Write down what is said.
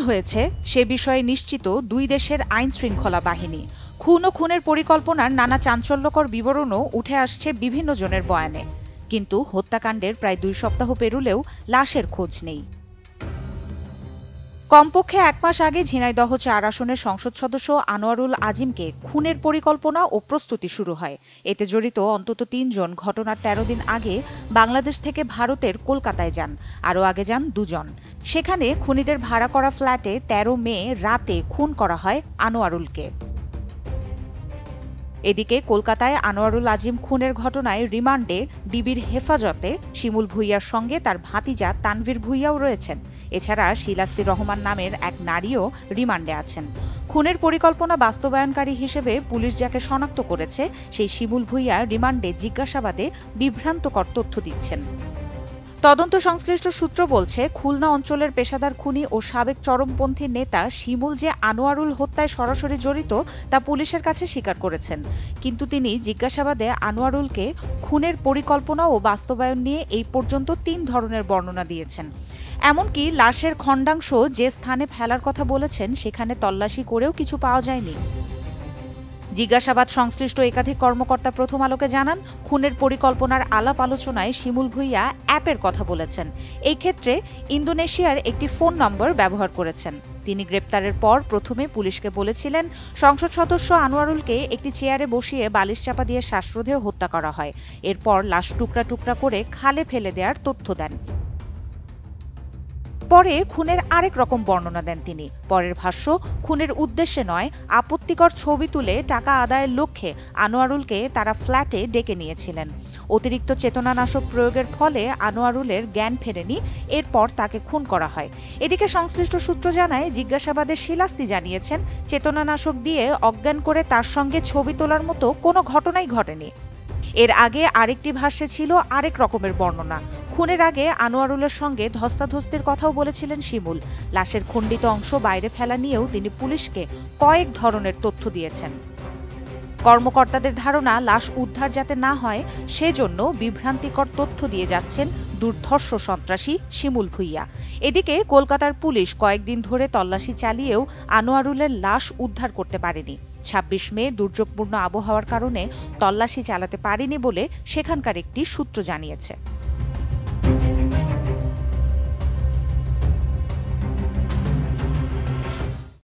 হয়েছে সে বিষয়ে নিশ্চিত দুই দেশের আইন শৃঙ্খলা বাহিনী। খুন ও খুনের পরিকল্পনার নানা চাঞ্চল্যকর বিবরণও উঠে আসছে বিভিন্ন জনের বয়ানে, কিন্তু হত্যাকাণ্ডের প্রায় 2 সপ্তাহ পেরুলেও লাশের খোঁজ নেই। কমপক্ষে 1 মাস আগে ঝিনাইদহ 4 আসনের সংসদ সদস্য আনোয়ারুল আজিমকে খুনের পরিকল্পনা ও প্রস্তুতি শুরু হয়। এতে জড়িত অন্তত 3 জন ঘটনার 13 দিন আগে বাংলাদেশ থেকে ভারতের কলকাতায় যান। আরও আগে যান 2 জন। সেখানে খুনিদের ভাড়া করা ফ্ল্যাটে 13 মে রাতে খুন করা হয় আনোয়ারুলকে। এদিকে কলকাতায় আনোয়ারুল আজিম খুনের ঘটনায় রিমান্ডে ডিবির হেফাজতে শিমুল ভূঁইয়ার সঙ্গে তার ভাতিজা তানভীর ভূঁইয়াও রয়েছেন। এছাড়া শিলাস্তি রহমান নামের এক নারীও রিমান্ডে আছেন। খুনের পরিকল্পনা বাস্তবায়নকারী হিসেবে পুলিশ যাকে শনাক্ত করেছে সেই শিমুল ভূঁইয়া রিমান্ডে জিজ্ঞাসাবাদে বিভ্রান্তকর তথ্য দিচ্ছেন। তদন্ত সংশ্লিষ্ট সূত্র বলছে, খুলনা অঞ্চলের পেশাদার খুনি ও সাবেক চরমপন্থী নেতা শিমুল যে আনোয়ারুল হত্যায় সরাসরি জড়িত তা পুলিশের কাছে স্বীকার করেছেন। কিন্তু তিনি জিজ্ঞাসাবাদে আনোয়ারুলকে খুনের পরিকল্পনা ও বাস্তবায়ন নিয়ে এই পর্যন্ত 3 ধরনের বর্ণনা দিয়েছেন। এমনকি লাশের খণ্ডাংশ যে স্থানে ফেলার কথা বলেছেন সেখানে তল্লাশি করেও কিছু পাওয়া যায়নি। জিজ্ঞাসাবাদ সংশ্লিষ্ট একাধিক কর্মকর্তা প্রথম আলোকে জানান, খুনের পরিকল্পনার আলাপ আলোচনায় শিমুল ভূঁইয়া অ্যাপের কথা বলেছেন। এই ক্ষেত্রে ইন্দোনেশিয়ার একটি ফোন নম্বর ব্যবহার করেছেন। তিনি গ্রেপ্তারের পর প্রথমে পুলিশকে বলেছিলেন সংসদ সদস্য আনোয়ারুলকে একটি চেয়ারে বসিয়ে বালিশ চাপা দিয়ে শ্বাসরোধে হত্যা করা হয়। এরপর লাশ টুকরা টুকরা করে খালে ফেলে দেওয়ার তথ্য দেন। পরে খুনের আরেক রকম বর্ণনা দেন তিনি। পরের ভাষ্য, খুনের উদ্দেশ্যে নয়, আপত্তিকর ছবি তুলে টাকা আদায়ের লক্ষ্যে আনোয়ারুলকে তারা ফ্ল্যাটে ডেকে নিয়েছিলেন। অতিরিক্ত চেতনানাশক প্রয়োগের ফলে আনোয়ারুলের জ্ঞান ফেরেনি, এরপর তাকে খুন করা হয়। এদিকে সংশ্লিষ্ট সূত্র জানায়, জিজ্ঞাসাবাদে শিলাস্তি জানিয়েছেন চেতনানাশক দিয়ে অজ্ঞান করে তার সঙ্গে ছবি তোলার মতো কোনো ঘটনাই ঘটেনি। এর আগে আরেকটি ভাষ্যে ছিল আরেক রকমের বর্ণনা। খুনের আগে আনোয়ারুলের সঙ্গে ধস্তাধস্তির কথাও বলেছিলেন শিমুল। লাশের খণ্ডিত অংশ বাইরে ফেলা নিয়েও তিনি পুলিশকে কয়েক ধরনের তথ্য দিয়েছেন। কর্মকর্তাদের ধারণা, লাশ উদ্ধার যাতে না হয় সেজন্য বিভ্রান্তিকর তথ্য দিয়ে যাচ্ছেন দুর্ধর্ষ সন্ত্রাসী শিমুল ভূঁইয়া। এদিকে কলকাতার পুলিশ কয়েকদিন ধরে তল্লাশি চালিয়েও আনোয়ারুলের লাশ উদ্ধার করতে পারেনি। 26 মে দুর্যোগপূর্ণ আবহাওয়ার কারণে তল্লাশি চালাতে পারেনি বলে সেখানকার একটি সূত্র জানিয়েছে।